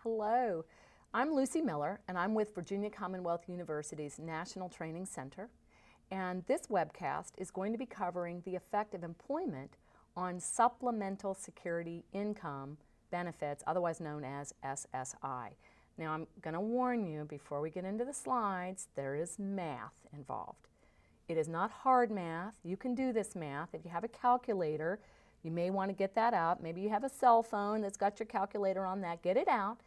Hello, I'm Lucy Miller and I'm with Virginia Commonwealth University's National Training Center, and this webcast is going to be covering the effect of employment on Supplemental Security Income benefits, otherwise known as SSI. Now I'm going to warn you before we get into the slides, there is math involved. It is not hard math. You can do this math. If you have a calculator, you may want to get that out. Maybe you have a cell phone that's got your calculator on that. Get it out.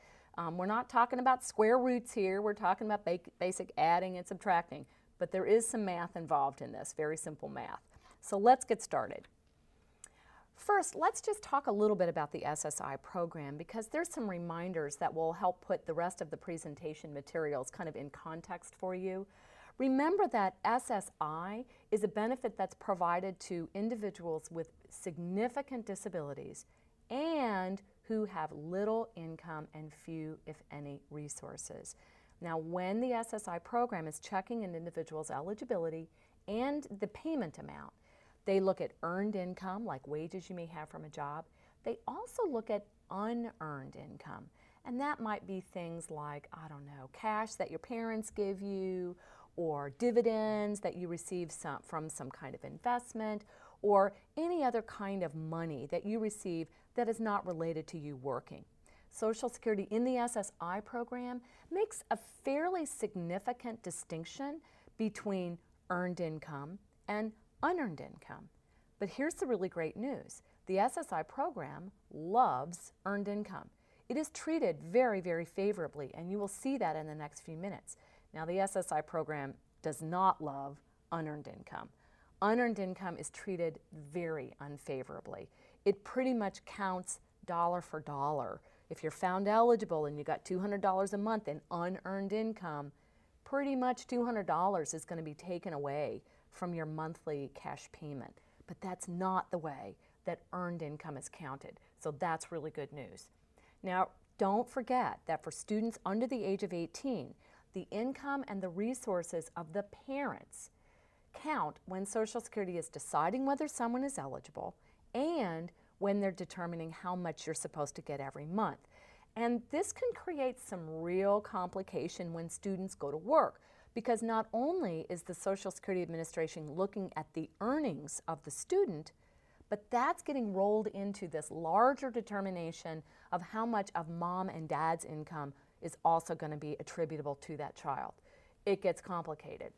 We're not talking about square roots here. We're talking about basic adding and subtracting. But there is some math involved in this, very simple math. So let's get started. First, let's just talk a little bit about the SSI program because there's some reminders that will help put the rest of the presentation materials kind of in context for you. Remember that SSI is a benefit that's provided to individuals with significant disabilities and who have little income and few, if any, resources. Now, when the SSI program is checking an individual's eligibility and the payment amount, they look at earned income, like wages you may have from a job. They also look at unearned income, and that might be things like, I don't know, cash that your parents give you, or dividends that you receive from some kind of investment, or any other kind of money that you receive that is not related to you working. Social Security in the SSI program makes a fairly significant distinction between earned income and unearned income. But here's the really great news. The SSI program loves earned income. It is treated very, very favorably, and you will see that in the next few minutes. Now, the SSI program does not love unearned income. Unearned income is treated very unfavorably. It pretty much counts dollar for dollar. If you're found eligible and you got $200 a month in unearned income, pretty much $200 is going to be taken away from your monthly cash payment. But that's not the way that earned income is counted. So that's really good news. Now, don't forget that for students under the age of 18, the income and the resources of the parents count when Social Security is deciding whether someone is eligible and when they're determining how much you're supposed to get every month. And this can create some real complication when students go to work, because not only is the Social Security Administration looking at the earnings of the student, but that's getting rolled into this larger determination of how much of mom and dad's income is also going to be attributable to that child. It gets complicated.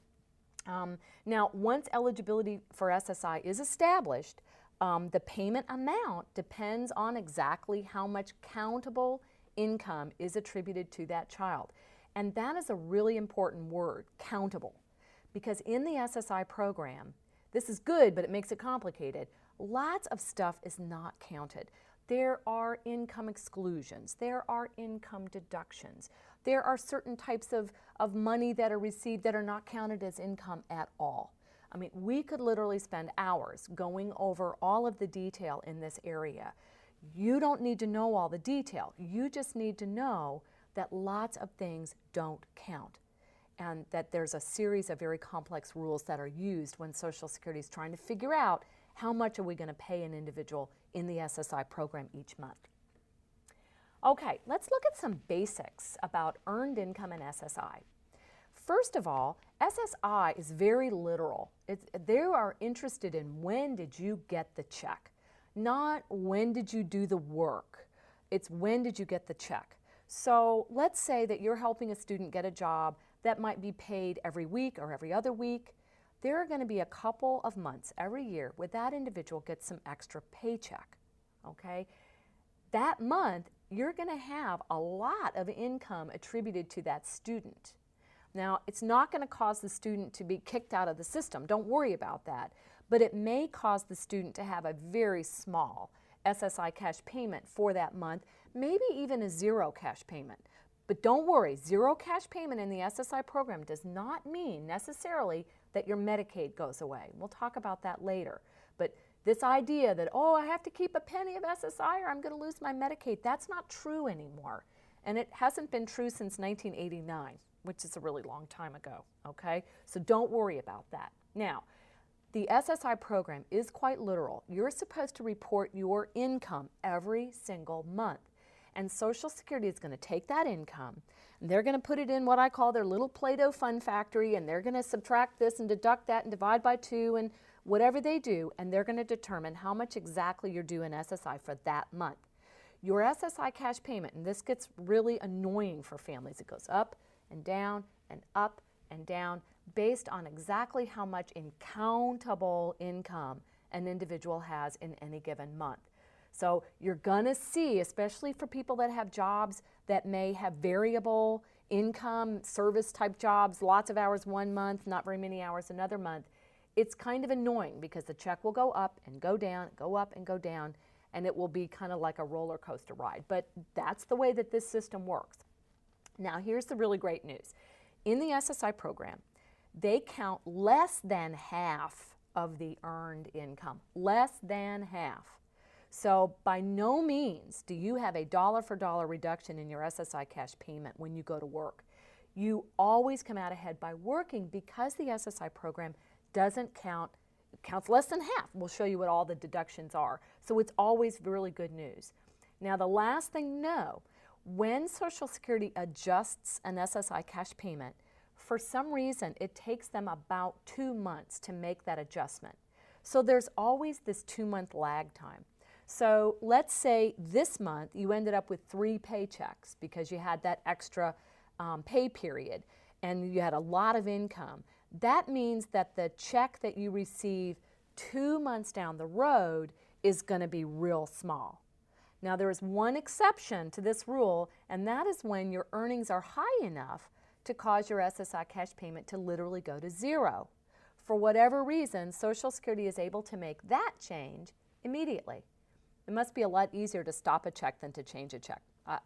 Now, once eligibility for SSI is established, the payment amount depends on exactly how much countable income is attributed to that child. And that is a really important word, countable, because in the SSI program, this is good, but it makes it complicated. Lots of stuff is not counted. There are income exclusions, there are income deductions, there are certain types of money that are received that are not counted as income at all. I mean, we could literally spend hours going over all of the detail in this area. You don't need to know all the detail. You just need to know that lots of things don't count, and that there's a series of very complex rules that are used when Social Security is trying to figure out how much are we going to pay an individual in the SSI program each month. Okay, let's look at some basics about earned income and SSI. First of all, SSI is very literal. They are interested in when did you get the check, not when did you do the work. It's when did you get the check. So let's say that you're helping a student get a job that might be paid every week or every other week. There are going to be a couple of months every year where that individual gets some extra paycheck, okay? That month, you're going to have a lot of income attributed to that student. Now, it's not going to cause the student to be kicked out of the system. Don't worry about that. But it may cause the student to have a very small SSI cash payment for that month, maybe even a zero cash payment. But don't worry, zero cash payment in the SSI program does not mean necessarily that your Medicaid goes away. We'll talk about that later. But this idea that, oh, I have to keep a penny of SSI or I'm going to lose my Medicaid, that's not true anymore. And it hasn't been true since 1989, which is a really long time ago, okay? So don't worry about that. Now, the SSI program is quite literal. You're supposed to report your income every single month. And Social Security is going to take that income, and they're going to put it in what I call their little Play-Doh fun factory, and they're going to subtract this and deduct that and divide by 2 and whatever they do, and they're going to determine how much exactly you're due in SSI for that month. Your SSI cash payment, and this gets really annoying for families, it goes up and down and up and down based on exactly how much in countable income an individual has in any given month. So you're gonna see, especially for people that have jobs that may have variable income, service type jobs, lots of hours one month, not very many hours another month, it's kind of annoying because the check will go up and go down, go up and go down, and it will be kind of like a roller coaster ride. But that's the way that this system works. Now here's the really great news. In the SSI program, they count less than half of the earned income, less than half. So by no means do you have a dollar for dollar reduction in your SSI cash payment when you go to work. You always come out ahead by working because the SSI program doesn't count, it counts less than half. We'll show you what all the deductions are. So it's always really good news. Now the last thing to know, when Social Security adjusts an SSI cash payment, for some reason it takes them about 2 months to make that adjustment. So there's always this 2-month lag time. So let's say this month you ended up with 3 paychecks because you had that extra pay period and you had a lot of income. That means that the check that you receive 2 months down the road is going to be real small. Now there is one exception to this rule, and that is when your earnings are high enough to cause your SSI cash payment to literally go to 0. For whatever reason, Social Security is able to make that change immediately. It must be a lot easier to stop a check than to change a check.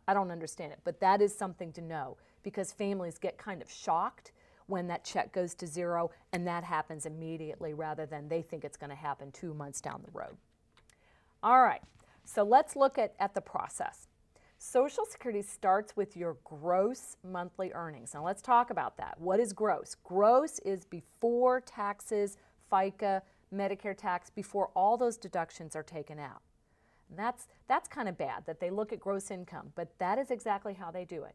I don't understand it, but that is something to know because families get kind of shocked when that check goes to 0, and that happens immediately rather than they think it's going to happen 2 months down the road. All right, so let's look at the process. Social Security starts with your gross monthly earnings. Now let's talk about that. What is gross? Gross is before taxes, FICA, Medicare tax, before all those deductions are taken out. And that's kind of bad that they look at gross income, but that is exactly how they do it.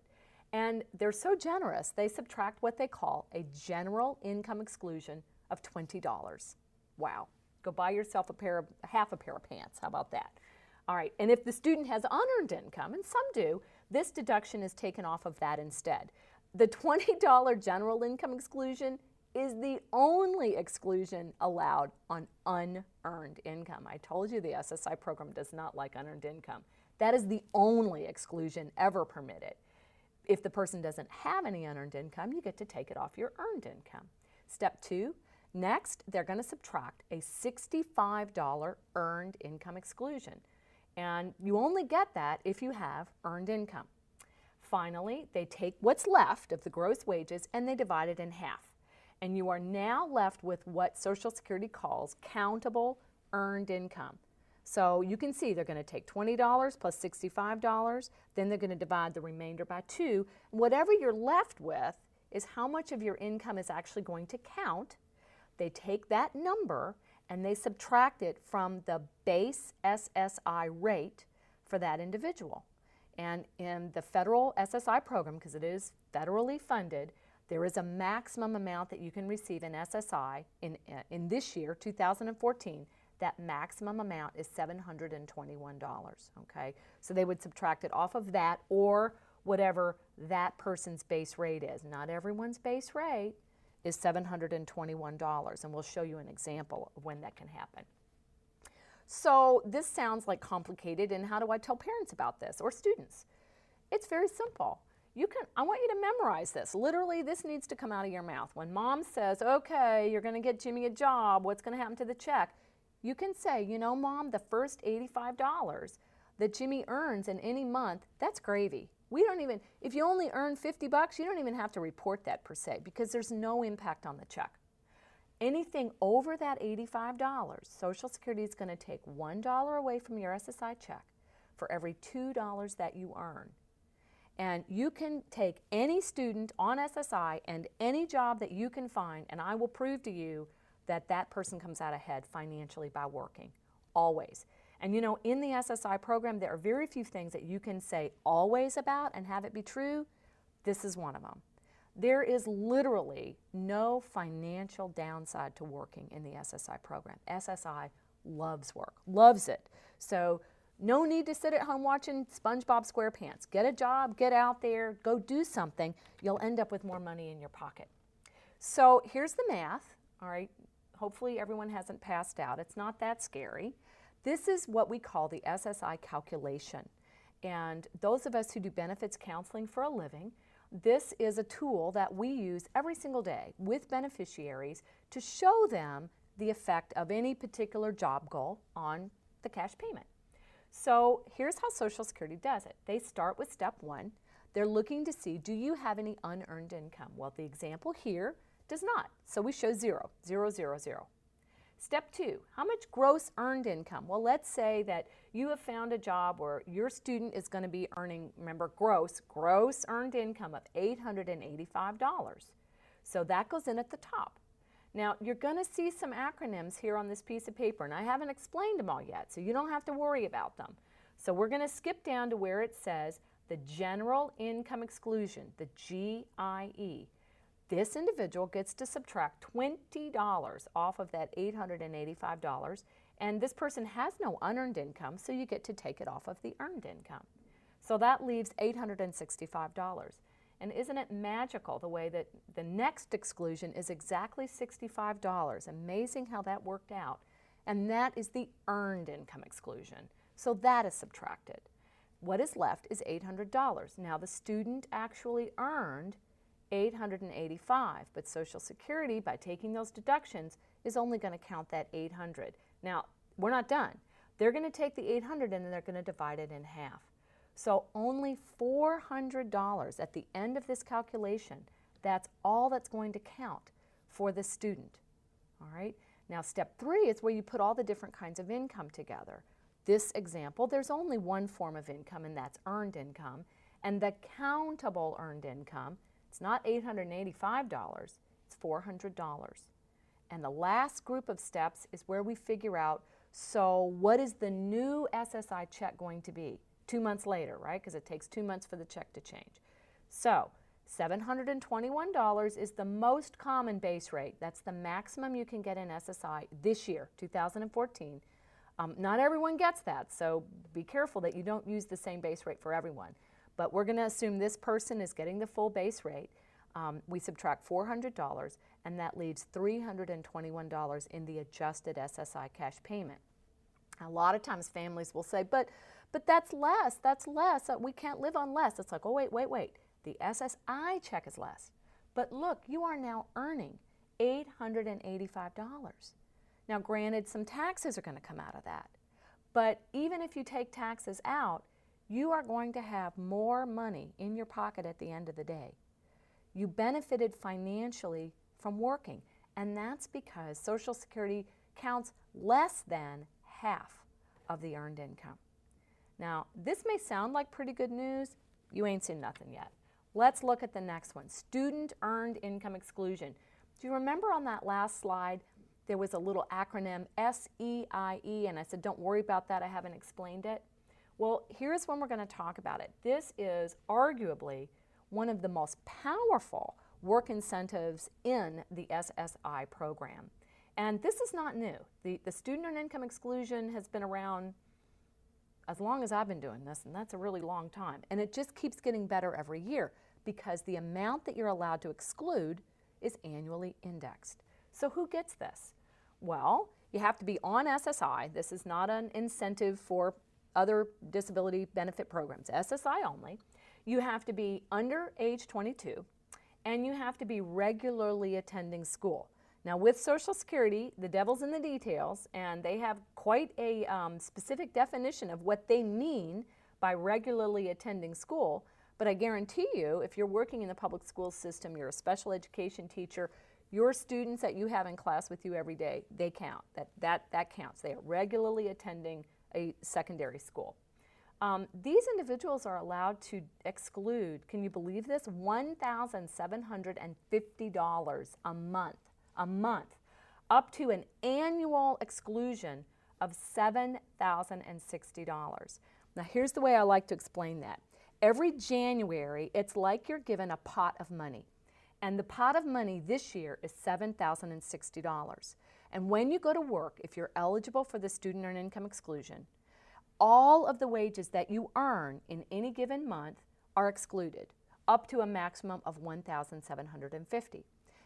And they're so generous, they subtract what they call a general income exclusion of $20. Wow. Go buy yourself half a pair of pants. How about that? All right, and if the student has unearned income, and some do, this deduction is taken off of that instead. The $20 general income exclusion is the only exclusion allowed on unearned income. I told you the SSI program does not like unearned income. That is the only exclusion ever permitted. If the person doesn't have any unearned income, you get to take it off your earned income. Step 2, next, they're going to subtract a $65 earned income exclusion. And you only get that if you have earned income. Finally, they take what's left of the gross wages and they divide it in half. And you are now left with what Social Security calls countable earned income. So you can see they're going to take $20 plus $65, then they're going to divide the remainder by 2. Whatever you're left with is how much of your income is actually going to count. They take that number and they subtract it from the base SSI rate for that individual. And in the federal SSI program, because it is federally funded, there is a maximum amount that you can receive in SSI in this year, 2014. That maximum amount is $721, okay? So they would subtract it off of that or whatever that person's base rate is. Not everyone's base rate is $721, and we'll show you an example of when that can happen. So this sounds like complicated, and how do I tell parents about this or students? It's very simple. I want you to memorize this. Literally, this needs to come out of your mouth. When mom says, okay, you're going to get Jimmy a job, what's going to happen to the check? You can say, you know, Mom, the first $85 that Jimmy earns in any month, that's gravy. We don't even, if you only earn $50, you don't even have to report that per se because there's no impact on the check. Anything over that $85, Social Security is going to take $1 away from your SSI check for every $2 that you earn. And you can take any student on SSI and any job that you can find, and I will prove to you that that person comes out ahead financially by working, always. And you know, in the SSI program, there are very few things that you can say always about and have it be true. This is one of them. There is literally no financial downside to working in the SSI program. SSI loves work, loves it. So no need to sit at home watching SpongeBob SquarePants. Get a job, get out there, go do something. You'll end up with more money in your pocket. So here's the math, all right? Hopefully everyone hasn't passed out. It's not that scary. This is what we call the SSI calculation. And those of us who do benefits counseling for a living, this is a tool that we use every single day with beneficiaries to show them the effect of any particular job goal on the cash payment. So here's how Social Security does it. They start with step one. They're looking to see, do you have any unearned income? Well, the example here does not, so we show 0, 0, 0, 0. Step two, how much gross earned income? Well, let's say that you have found a job where your student is going to be earning, remember, gross earned income of $885. So that goes in at the top. Now, you're going to see some acronyms here on this piece of paper, and I haven't explained them all yet, so you don't have to worry about them. So we're going to skip down to where it says the General Income Exclusion, the GIE. This individual gets to subtract $20 off of that $885, and this person has no unearned income, so you get to take it off of the earned income. So that leaves $865. And isn't it magical the way that the next exclusion is exactly $65? Amazing how that worked out. And that is the earned income exclusion. So that is subtracted. What is left is $800. Now the student actually earned $885, but Social Security, by taking those deductions, is only going to count that $800. Now, we're not done. They're going to take the $800 and then they're going to divide it in half. So only $400 at the end of this calculation, that's all that's going to count for the student. All right? Now, step three is where you put all the different kinds of income together. This example, there's only one form of income, and that's earned income. And the countable earned income, it's not $885, it's $400. And the last group of steps is where we figure out, so what is the new SSI check going to be 2 months later, right? Because it takes 2 months for the check to change. So $721 is the most common base rate. That's the maximum you can get in SSI this year, 2014. Not everyone gets that, so be careful that you don't use the same base rate for everyone. But we're going to assume this person is getting the full base rate. We subtract $400, and that leaves $321 in the adjusted SSI cash payment. A lot of times families will say, but that's less, we can't live on less. It's like, oh, wait. The SSI check is less. But look, you are now earning $885. Now, granted, some taxes are going to come out of that. But even if you take taxes out, you are going to have more money in your pocket at the end of the day. You benefited financially from working, and that's because Social Security counts less than half of the earned income. Now, this may sound like pretty good news. You ain't seen nothing yet. Let's look at the next one, Student Earned Income Exclusion. Do you remember on that last slide, there was a little acronym, SEIE, and I said, don't worry about that, I haven't explained it. Well, here's when we're going to talk about it. This is arguably one of the most powerful work incentives in the SSI program. And this is not new. The Student Earned Income Exclusion has been around as long as I've been doing this, and that's a really long time. And it just keeps getting better every year because the amount that you're allowed to exclude is annually indexed. So who gets this? Well, you have to be on SSI. This is not an incentive for other disability benefit programs, SSI only. You have to be under age 22, and you have to be regularly attending school. Now with Social Security, the devil's in the details, and they have quite a specific definition of what they mean by regularly attending school. But I guarantee you, if you're working in the public school system, you're a special education teacher, your students that you have in class with you every day, they count. That counts. They are regularly attending a secondary school. These individuals are allowed to exclude, can you believe this, $1,750 a month, up to an annual exclusion of $7,060. Now here's the way I like to explain that. Every January, it's like you're given a pot of money. And the pot of money this year is $7,060. And when you go to work, if you're eligible for the Student Earned Income Exclusion, all of the wages that you earn in any given month are excluded, up to a maximum of $1,750.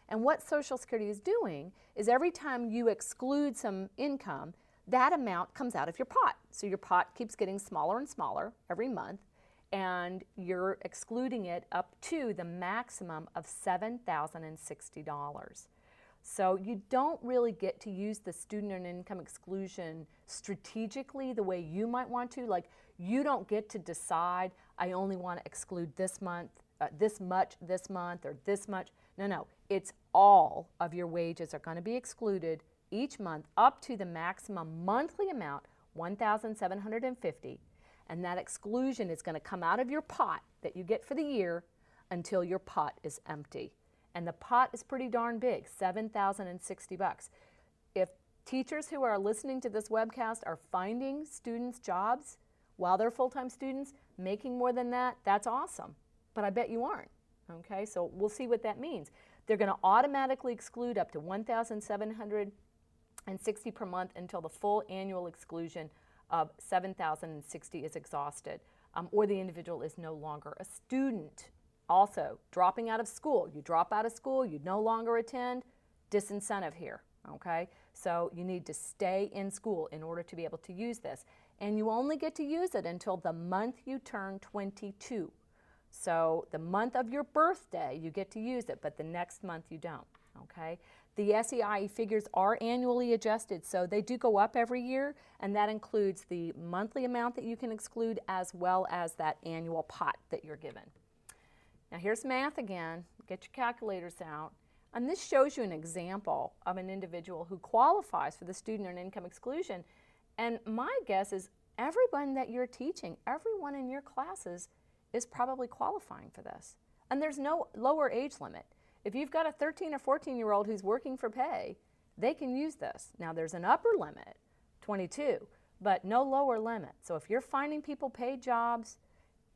And what Social Security is doing is every time you exclude some income, that amount comes out of your pot. So your pot keeps getting smaller and smaller every month, and you're excluding it up to the maximum of $7,060. So you don't really get to use the Student Earned Income Exclusion strategically the way you might want to. Like, you don't get to decide, I only want to exclude this month, this much this month, or this much. No, it's all of your wages are going to be excluded each month up to the maximum monthly amount, $1,750, and that exclusion is going to come out of your pot that you get for the year until your pot is empty. And the pot is pretty darn big, $7,060. If teachers who are listening to this webcast are finding students jobs while they're full-time students, making more than that, that's awesome. But I bet you aren't, okay? So we'll see what that means. They're going to automatically exclude up to $1,760 per month until the full annual exclusion of $7,060 is exhausted, or the individual is no longer a student. Also, dropping out of school. You drop out of school, you no longer attend, disincentive here, okay? So you need to stay in school in order to be able to use this. And you only get to use it until the month you turn 22. So the month of your birthday, you get to use it, but the next month you don't, okay? The SEIE figures are annually adjusted, so they do go up every year, and that includes the monthly amount that you can exclude as well as that annual pot that you're given. Now here's math again. Get your calculators out. And this shows you an example of an individual who qualifies for the Student Earned Income Exclusion. And my guess is everyone that you're teaching, everyone in your classes is probably qualifying for this. And there's no lower age limit. If you've got a 13 or 14-year-old who's working for pay, they can use this. Now there's an upper limit, 22, but no lower limit. So if you're finding people paid jobs,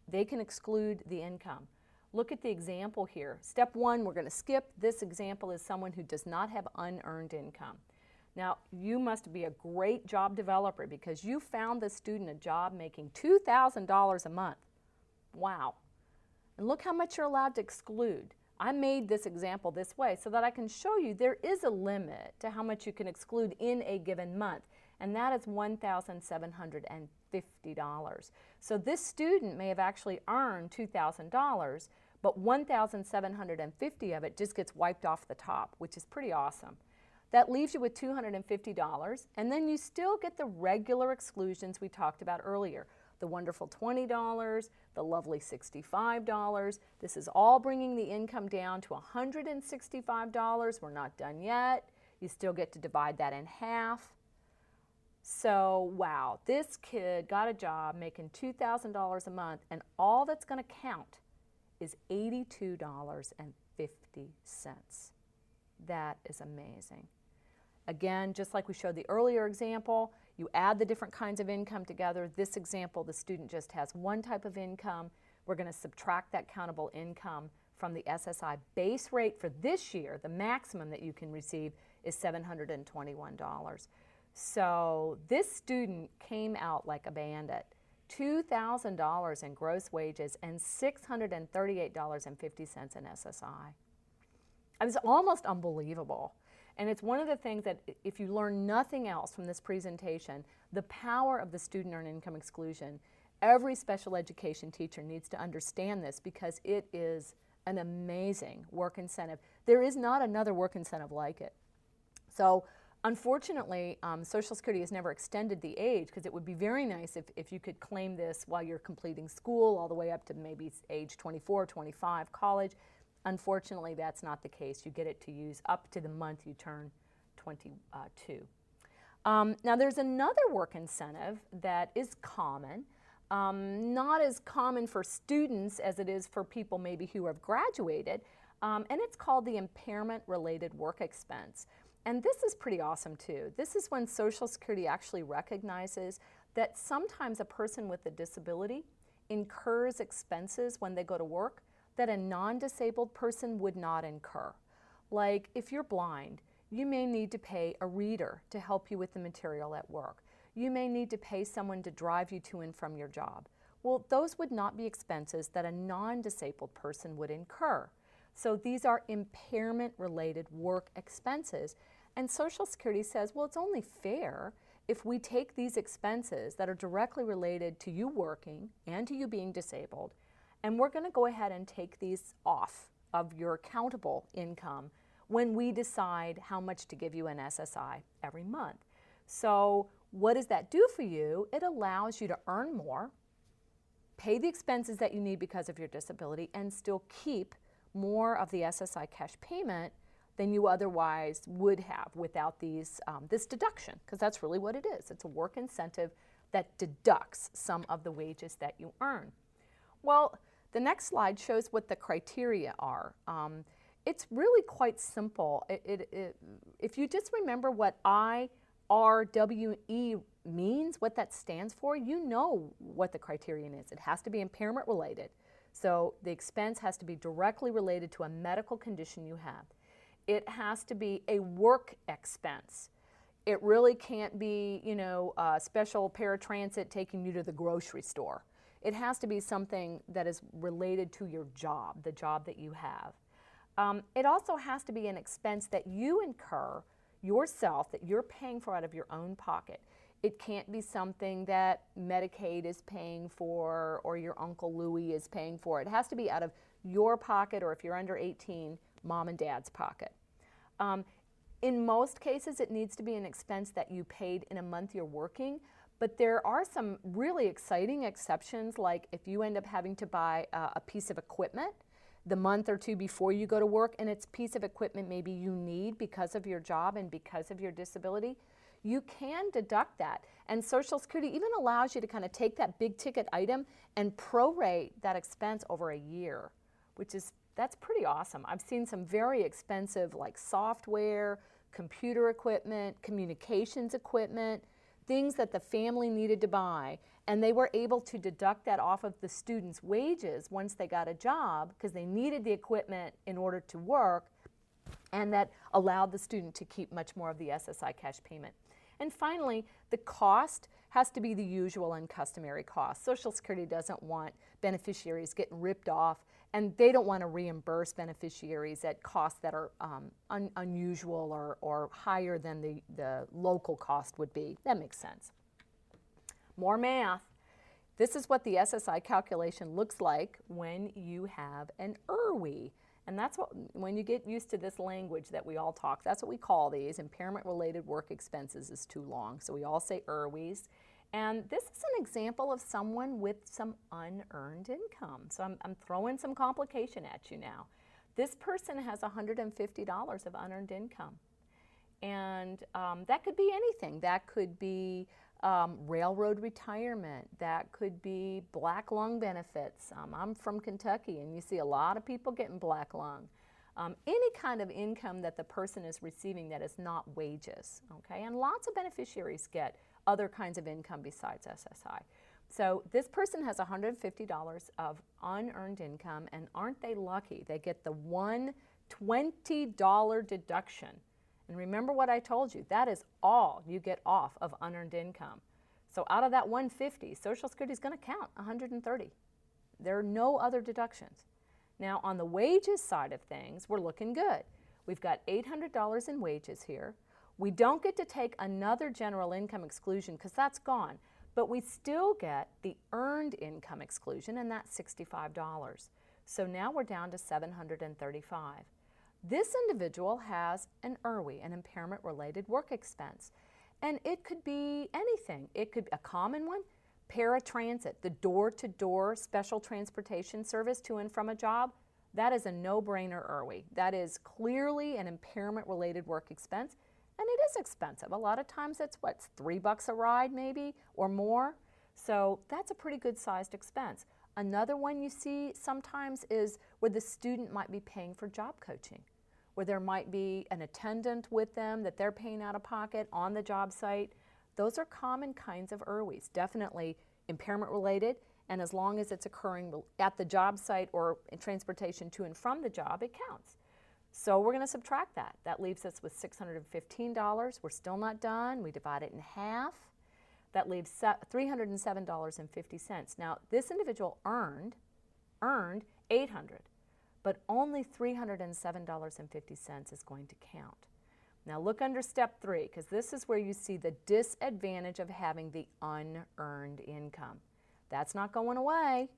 they can exclude the income. Look at the example here. Step one, we're going to skip. This example is someone who does not have unearned income. Now, you must be a great job developer because you found this student a job making $2,000 a month. Wow. And look how much you're allowed to exclude. I made this example this way so that I can show you there is a limit to how much you can exclude in a given month, and that is $1,750. So this student may have actually earned $2,000, but $1,750 of it just gets wiped off the top, which is pretty awesome. That leaves you with $250, and then you still get the regular exclusions we talked about earlier. The wonderful $20, the lovely $65. This is all bringing the income down to $165. We're not done yet. You still get to divide that in half. So, wow, this kid got a job making $2,000 a month, and all that's going to count is $82.50. That is amazing. Again, just like we showed the earlier example, you add the different kinds of income together. This example, the student just has one type of income. We're going to subtract that countable income from the SSI base rate for this year. The maximum that you can receive is $721. So this student came out like a bandit. $2,000 in gross wages and $638.50 in SSI. It was almost unbelievable. And it's one of the things that if you learn nothing else from this presentation, the power of the Student Earned Income Exclusion, every special education teacher needs to understand this because it is an amazing work incentive. There is not another work incentive like it. So unfortunately, Social Security has never extended the age because it would be very nice if you could claim this while you're completing school all the way up to maybe age 24, 25, college. Unfortunately, that's not the case. You get it to use up to the month you turn 22. Now, there's another work incentive that is common, not as common for students as it is for people maybe who have graduated, and it's called the impairment-related work expense. And this is pretty awesome too. This is when Social Security actually recognizes that sometimes a person with a disability incurs expenses when they go to work that a non-disabled person would not incur. Like if you're blind, you may need to pay a reader to help you with the material at work. You may need to pay someone to drive you to and from your job. Well, those would not be expenses that a non-disabled person would incur. So these are impairment-related work expenses. And Social Security says, well, it's only fair if we take these expenses that are directly related to you working and to you being disabled, and we're going to go ahead and take these off of your accountable income when we decide how much to give you an SSI every month. So what does that do for you? It allows you to earn more, pay the expenses that you need because of your disability, and still keep more of the SSI cash payment than you otherwise would have without these, this deduction, because that's really what it is. It's a work incentive that deducts some of the wages that you earn. Well, the next slide shows what the criteria are. It's really quite simple. If you just remember what IRWE means, what that stands for, you know what the criterion is. It has to be impairment related. So the expense has to be directly related to a medical condition you have. It has to be a work expense. It really can't be, you know, a special paratransit taking you to the grocery store. It has to be something that is related to your job, the job that you have. It also has to be an expense that you incur yourself, that you're paying for out of your own pocket. It can't be something that Medicaid is paying for or your Uncle Louie is paying for. It has to be out of your pocket, or if you're under 18, mom and dad's pocket. In most cases, it needs to be an expense that you paid in a month you're working, but there are some really exciting exceptions, like if you end up having to buy a piece of equipment the month or two before you go to work, and it's a piece of equipment maybe you need because of your job and because of your disability, you can deduct that. And Social Security even allows you to kind of take that big ticket item and prorate that expense over a year, that's pretty awesome. I've seen some very expensive like software, computer equipment, communications equipment, things that the family needed to buy, and they were able to deduct that off of the student's wages once they got a job because they needed the equipment in order to work, and that allowed the student to keep much more of the SSI cash payment. And finally, the cost has to be the usual and customary cost. Social Security doesn't want beneficiaries getting ripped off, and they don't want to reimburse beneficiaries at costs that are unusual or higher than the local cost would be. That makes sense. More math. This is what the SSI calculation looks like when you have an IRWE. And that's what, when you get used to this language that we all talk, that's what we call these. Impairment-related work expenses is too long, so we all say IRWEs. And this is an example of someone with some unearned income. So I'm throwing some complication at you now. This person has $150 of unearned income. And that could be anything. That could be railroad retirement. That could be black lung benefits. I'm from Kentucky, and you see a lot of people getting black lung. Any kind of income that the person is receiving that is not wages, okay? And lots of beneficiaries get other kinds of income besides SSI. So this person has $150 of unearned income, and aren't they lucky? They get the $120 deduction. And remember what I told you, that is all you get off of unearned income. So out of that $150, Social Security is going to count $130. There are no other deductions. Now on the wages side of things, we're looking good. We've got $800 in wages here. We don't get to take another general income exclusion because that's gone, but we still get the earned income exclusion, and that's $65. So now we're down to $735. This individual has an IRWE, an impairment-related work expense, and it could be anything. It could be a common one, paratransit, the door-to-door special transportation service to and from a job. That is a no-brainer IRWE. That is clearly an impairment-related work expense, and it is expensive. A lot of times it's what, $3 a ride maybe or more. So that's a pretty good sized expense. Another one you see sometimes is where the student might be paying for job coaching. where there might be an attendant with them that they're paying out of pocket on the job site. Those are common kinds of IRWEs, definitely impairment related, and as long as it's occurring at the job site or in transportation to and from the job, it counts. So we're going to subtract that. That leaves us with $615. We're still not done. We divide it in half. That leaves $307.50. Now, this individual earned $800, but only $307.50 is going to count. Now look under step 3, because this is where you see the disadvantage of having the unearned income. That's not going away.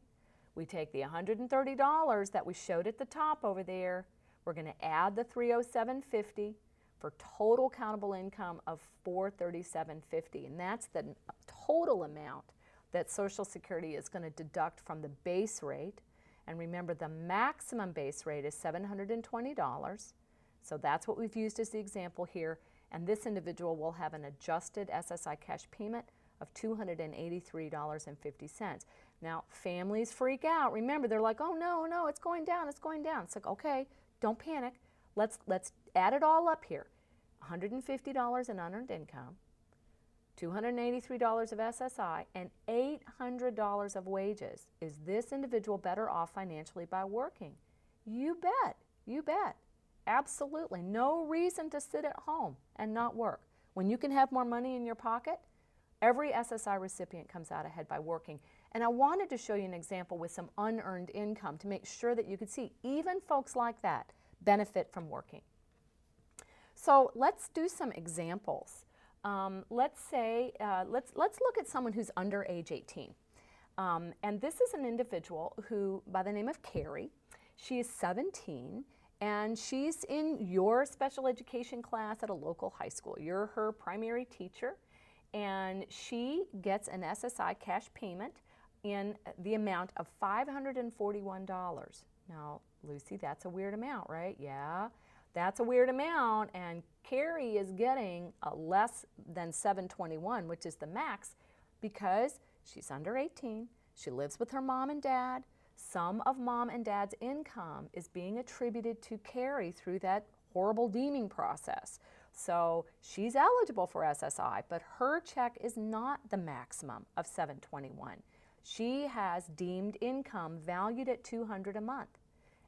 We take the $130 that we showed at the top over there. We're going to add the $307.50 for total countable income of $437.50, and that's the total amount that Social Security is going to deduct from the base rate. And remember, the maximum base rate is $720, so that's what we've used as the example here, and this individual will have an adjusted SSI cash payment of $283.50. Now, families freak out. Remember, they're like, oh no, it's going down, it's going down. It's like, okay, don't panic. Let's add it all up here. $150 in unearned income, $283 of SSI, and $800 of wages. Is this individual better off financially by working? You bet, you bet. Absolutely. No reason to sit at home and not work. When you can have more money in your pocket, every SSI recipient comes out ahead by working. And I wanted to show you an example with some unearned income to make sure that you could see even folks like that benefit from working. So let's do some examples. Let's look at someone who's under age 18. And this is an individual who, by the name of Carrie, she is 17, and she's in your special education class at a local high school. You're her primary teacher, and she gets an SSI cash payment in the amount of $541. Now, Lucy, that's a weird amount, right? Yeah, that's a weird amount, and Carrie is getting less than $721, which is the max, because she's under 18, she lives with her mom and dad. Some of mom and dad's income is being attributed to Carrie through that horrible deeming process. So she's eligible for SSI, but her check is not the maximum of $721. She has deemed income valued at $200 a month,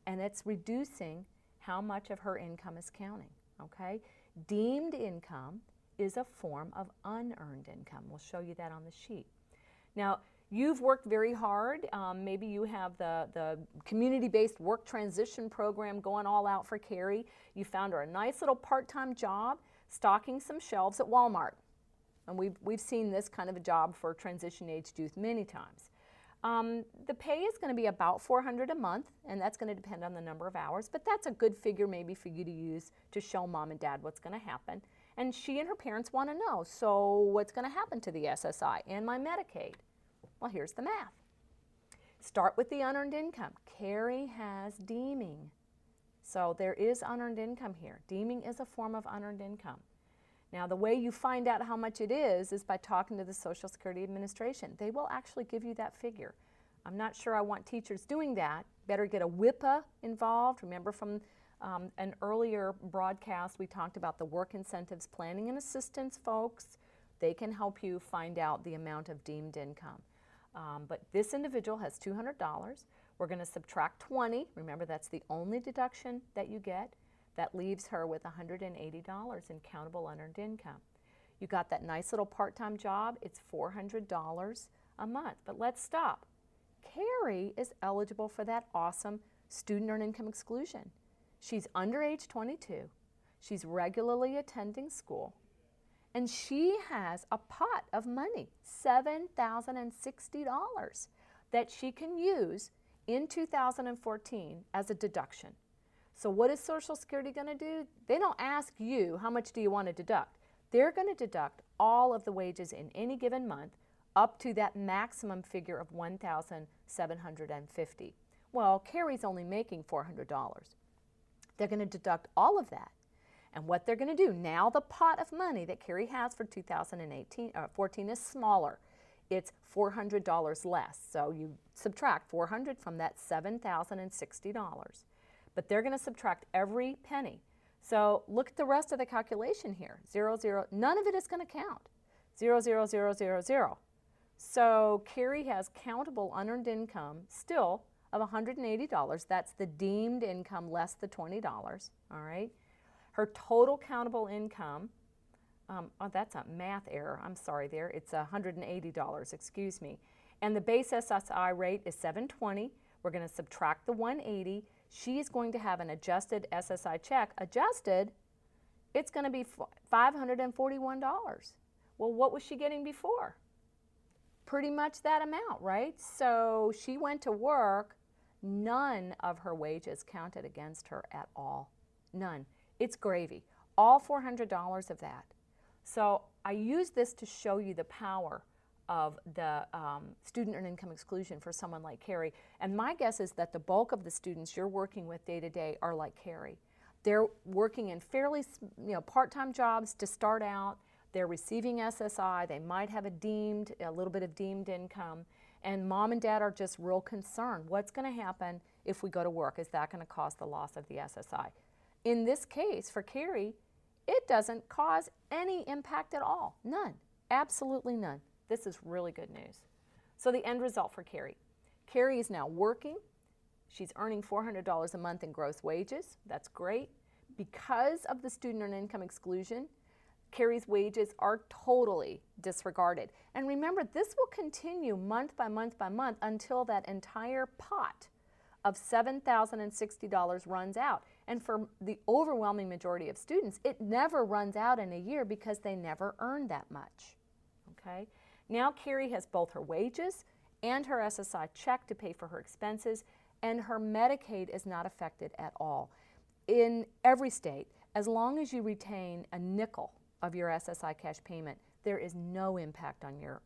and it's reducing how much of her income is counting, okay? Deemed income is a form of unearned income. We'll show you that on the sheet. Now, you've worked very hard. Maybe you have the community-based work transition program going all out for Carrie. You found her a nice little part-time job stocking some shelves at Walmart. And we've seen this kind of a job for transition-aged youth many times. The pay is going to be about $400 a month, and that's going to depend on the number of hours, but that's a good figure maybe for you to use to show mom and dad what's going to happen. And she and her parents want to know, so what's going to happen to the SSI and my Medicaid? Well, here's the math. Start with the unearned income. Carrie has deeming. So there is unearned income here. Deeming is a form of unearned income. Now, the way you find out how much it is by talking to the Social Security Administration. They will actually give you that figure. I'm not sure I want teachers doing that. Better get a WIPA involved. Remember from an earlier broadcast, we talked about the Work Incentives Planning and Assistance folks. They can help you find out the amount of deemed income. But this individual has $200. We're going to subtract 20. Remember, that's the only deduction that you get. That leaves her with $180 in countable unearned income. You got that nice little part-time job. It's $400 a month. But let's stop. Carrie is eligible for that awesome student earned income exclusion. She's under age 22. She's regularly attending school. And she has a pot of money, $7,060, that she can use in 2014 as a deduction. So what is Social Security going to do? They don't ask you, how much do you want to deduct? They're going to deduct all of the wages in any given month up to that maximum figure of $1,750. Well, Carrie's only making $400. They're going to deduct all of that. And what they're going to do, now the pot of money that Carrie has for 2014 is smaller. It's $400 less. So you subtract $400 from that $7,060. But they're going to subtract every penny So look at the rest of the calculation here. 0, 0, none of it is going to count. 0, 0, 0, 0, 0. So Carrie has countable unearned income still of $180. That's the deemed income less the $20, all right? Her total countable income, oh, that's a math error. I'm sorry there. It's $180, excuse me. And the base SSI rate is $720. We're going to subtract the $180. She is going to have an adjusted SSI check. Adjusted, it's going to be $541. Well, what was she getting before? Pretty much that amount, right? So she went to work. None of her wages counted against her at all. None. It's gravy. All $400 of that. So I use this to show you the power of the student earned income exclusion for someone like Carrie. And my guess is that the bulk of the students you're working with day to day are like Carrie. They're working in fairly part-time jobs to start out. They're receiving SSI. They might have a little bit of deemed income. And mom and dad are just real concerned. What's going to happen if we go to work? Is that going to cause the loss of the SSI? In this case, for Carrie, it doesn't cause any impact at all. None. Absolutely none. This is really good news. So the end result for Carrie. Carrie is now working. She's earning $400 a month in gross wages. That's great. Because of the student earned income exclusion, Carrie's wages are totally disregarded. And remember, this will continue month by month by month until that entire pot of $7,060 runs out. And for the overwhelming majority of students, it never runs out in a year because they never earn that much. Okay? Now Carrie has both her wages and her SSI check to pay for her expenses, and her Medicaid is not affected at all. In every state, as long as you retain a nickel of your SSI cash payment, there is no impact on your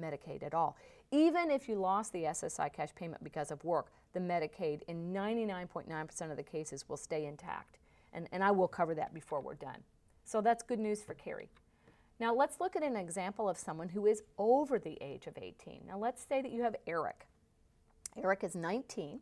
Medicaid at all. Even if you lost the SSI cash payment because of work, the Medicaid in 99.9% of the cases will stay intact. And I will cover that before we're done. So that's good news for Carrie. Now let's look at an example of someone who is over the age of 18. Now let's say that you have Eric. Eric is 19.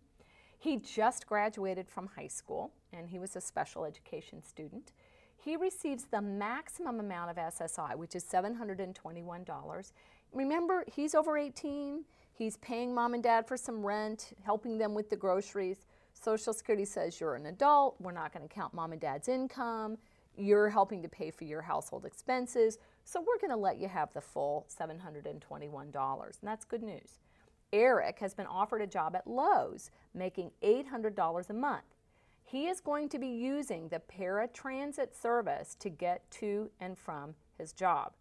He just graduated from high school, and he was a special education student. He receives the maximum amount of SSI, which is $721. Remember, he's over 18. He's paying mom and dad for some rent, helping them with the groceries. Social Security says you're an adult. We're not going to count mom and dad's income. You're helping to pay for your household expenses. So we're going to let you have the full $721, and that's good news. Eric has been offered a job at Lowe's, making $800 a month. He is going to be using the paratransit service to get to and from his job.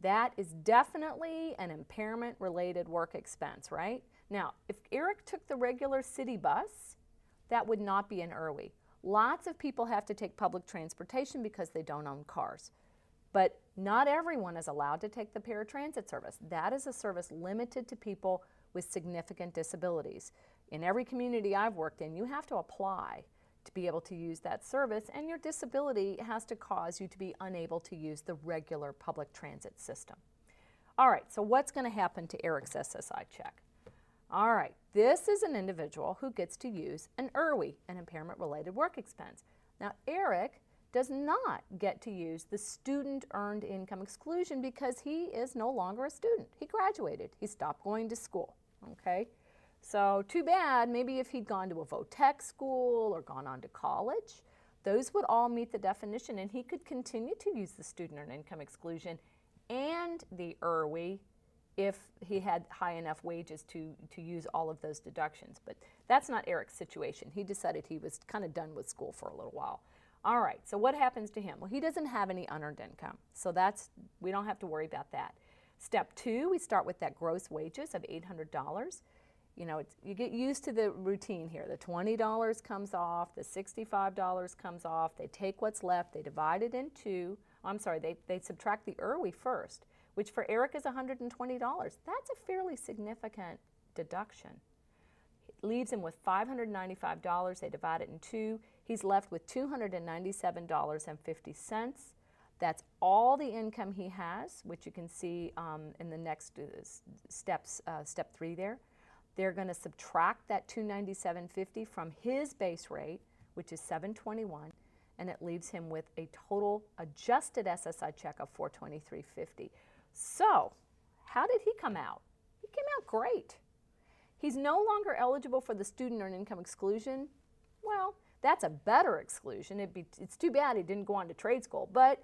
That is definitely an impairment-related work expense, right? Now, if Eric took the regular city bus, that would not be an IRWE. Lots of people have to take public transportation because they don't own cars. But not everyone is allowed to take the paratransit service. That is a service limited to people with significant disabilities. In every community I've worked in, you have to apply to be able to use that service, and your disability has to cause you to be unable to use the regular public transit system. All right, so what's going to happen to Eric's SSI check? All right, this is an individual who gets to use an IRWE, an impairment-related work expense. Now, Eric does not get to use the student earned income exclusion because he is no longer a student. He graduated. He stopped going to school, okay? So too bad. Maybe if he'd gone to a vo-tech school or gone on to college, those would all meet the definition, and he could continue to use the student earned income exclusion and the IRWE if he had high enough wages to use all of those deductions. But that's not Eric's situation. He decided he was kind of done with school for a little while. All right, so what happens to him? Well, he doesn't have any unearned income, so we don't have to worry about that. Step 2, we start with that gross wages of $800. You know, you get used to the routine here. The $20 comes off, the $65 comes off, they take what's left, they divide it in two. They subtract the IRWE first, which for Eric is $120. That's a fairly significant deduction. It leaves him with $595, they divide it in two. He's left with $297.50. That's all the income he has, which you can see in the next steps, step 3 there. They're going to subtract that $297.50 from his base rate, which is $721. and it leaves him with a total adjusted SSI check of $423.50. So, how did he come out? He came out great. He's no longer eligible for the student earned income exclusion. Well, that's a better exclusion. It's too bad he didn't go on to trade school, but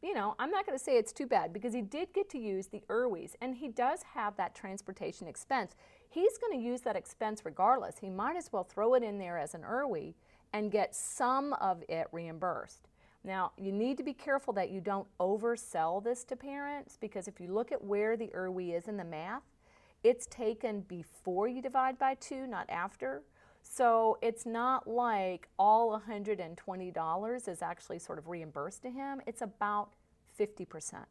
you know, I'm not going to say it's too bad because he did get to use the IRWEs, and he does have that transportation expense. He's going to use that expense regardless. He might as well throw it in there as an IRWE and get some of it reimbursed. Now, you need to be careful that you don't oversell this to parents, because if you look at where the IRWE is in the math, it's taken before you divide by 2, not after. So it's not like all $120 is actually sort of reimbursed to him. It's about 50%.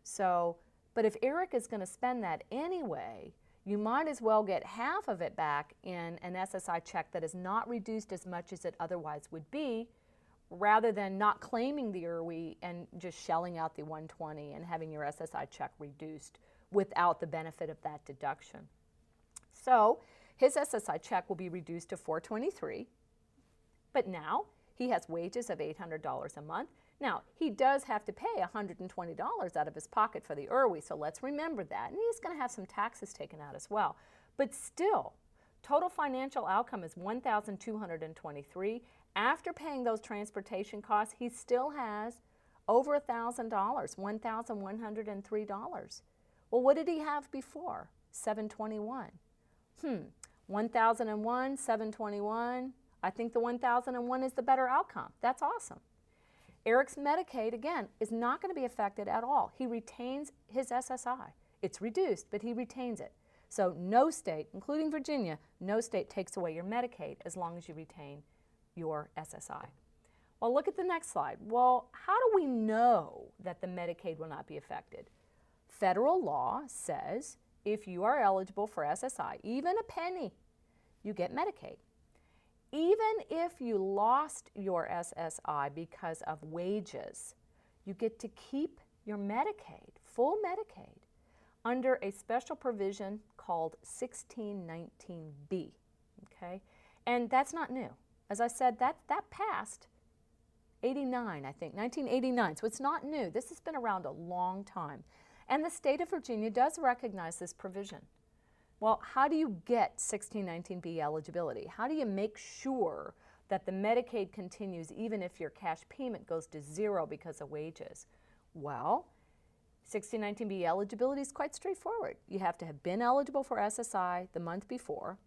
So, but if Eric is going to spend that anyway, you might as well get half of it back in an SSI check that is not reduced as much as it otherwise would be, rather than not claiming the IRWE and just shelling out the $120 and having your SSI check reduced without the benefit of that deduction. So his SSI check will be reduced to $423, but now he has wages of $800 a month. Now, he does have to pay $120 out of his pocket for the IRWE, so let's remember that. And he's going to have some taxes taken out as well. But still, total financial outcome is $1,223. After paying those transportation costs, he still has over $1,000, $1,103. Well, what did he have before? $721. 1001, 721. I think the 1001 is the better outcome. That's awesome. Eric's Medicaid, again, is not going to be affected at all. He retains his SSI. It's reduced, but he retains it. So no state, including Virginia, no state takes away your Medicaid as long as you retain your SSI. Well, look at the next slide. Well, how do we know that the Medicaid will not be affected? Federal law says if you are eligible for SSI, even a penny, you get Medicaid. Even if you lost your SSI because of wages, you get to keep your Medicaid, full Medicaid, under a special provision called 1619B, okay? And that's not new. As I said, that passed 89, I think, 1989, so it's not new. This has been around a long time. And the state of Virginia does recognize this provision. Well, how do you get 1619B eligibility? How do you make sure that the Medicaid continues even if your cash payment goes to zero because of wages? Well, 1619B eligibility is quite straightforward. You have to have been eligible for SSI the month before.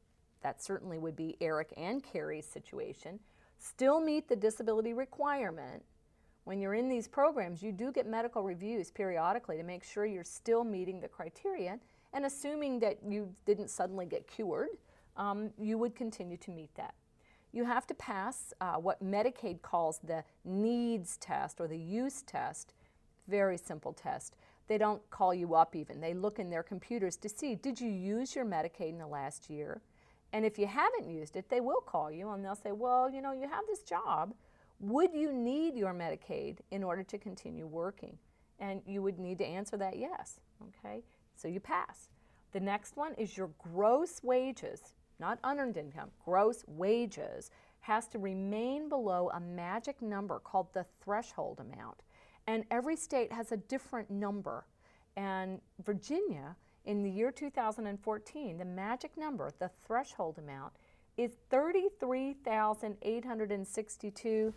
That certainly would be Eric and Carrie's situation. Still meet the disability requirement. When you're in these programs, you do get medical reviews periodically to make sure you're still meeting the criteria, and assuming that you didn't suddenly get cured, you would continue to meet that. You have to pass what Medicaid calls the needs test or the use test. Very simple test. They don't call you up even. They look in their computers to see, did you use your Medicaid in the last year? And if you haven't used it, they will call you and they'll say, well, you know, you have this job. Would you need your Medicaid in order to continue working? And you would need to answer that yes, okay? So you pass. The next one is your gross wages, not unearned income, gross wages has to remain below a magic number called the threshold amount. And every state has a different number. And Virginia, in the year 2014, the magic number, the threshold amount, is $33,862.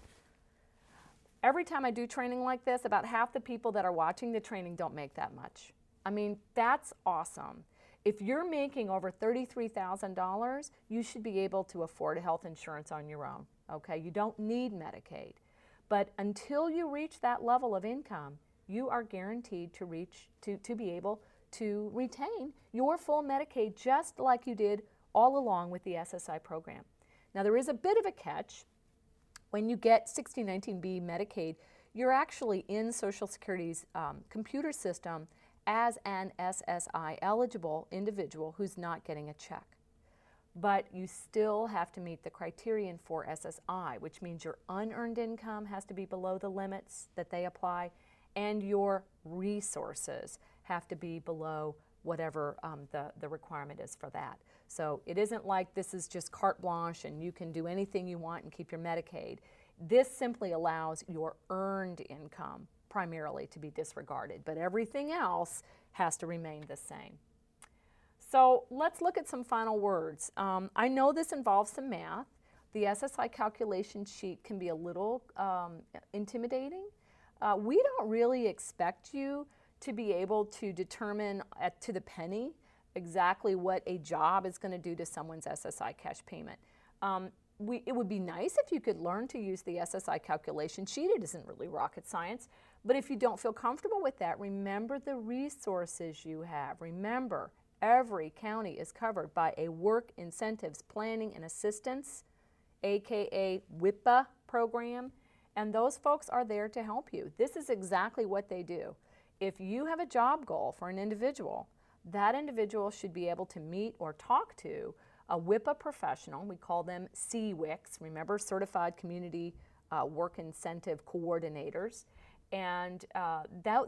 Every time I do training like this, about half the people that are watching the training don't make that much. I mean, that's awesome. If you're making over $33,000, you should be able to afford health insurance on your own, okay? You don't need Medicaid. But until you reach that level of income, you are guaranteed to be able to retain your full Medicaid just like you did all along with the SSI program. Now, there is a bit of a catch. When you get 1619B Medicaid, you're actually in Social Security's computer system as an SSI eligible individual who's not getting a check. But you still have to meet the criterion for SSI, which means your unearned income has to be below the limits that they apply, and your resources have to be below whatever the requirement is for that. So it isn't like this is just carte blanche and you can do anything you want and keep your Medicaid. This simply allows your earned income primarily to be disregarded, but everything else has to remain the same. So let's look at some final words. I know this involves some math. The SSI calculation sheet can be a little intimidating. We don't really expect you to be able to determine to the penny exactly what a job is going to do to someone's SSI cash payment. It would be nice if you could learn to use the SSI calculation sheet. It isn't really rocket science, but if you don't feel comfortable with that, remember the resources you have. Remember, every county is covered by a Work Incentives Planning and Assistance, aka WIPA program, and those folks are there to help you. This is exactly what they do. If you have a job goal for an individual, that individual should be able to meet or talk to a WIPA professional. We call them CWICs, remember, Certified Community Work Incentive Coordinators. And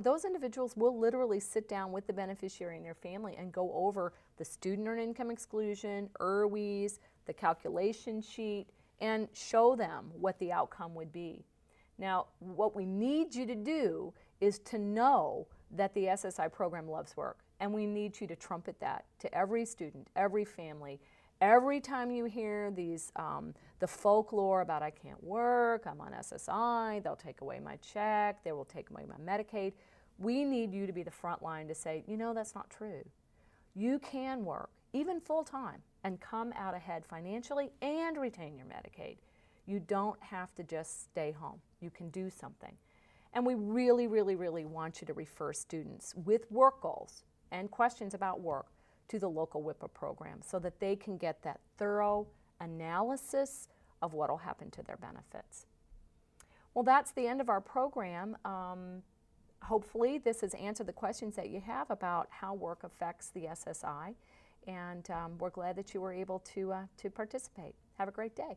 those individuals will literally sit down with the beneficiary and their family and go over the student earned income exclusion, IRWEs, the calculation sheet, and show them what the outcome would be. Now, what we need you to do is to know that the SSI program loves work, and we need you to trumpet that to every student, every family. Every time you hear these, the folklore about I can't work, I'm on SSI, they'll take away my check, they will take away my Medicaid, we need you to be the front line to say, you know, that's not true. You can work, even full-time, and come out ahead financially and retain your Medicaid. You don't have to just stay home. You can do something. And we really, really, really want you to refer students with work goals and questions about work to the local WIPA program so that they can get that thorough analysis of what will happen to their benefits. Well, that's the end of our program. Hopefully this has answered the questions that you have about how work affects the SSI, and we're glad that you were able to participate. Have a great day.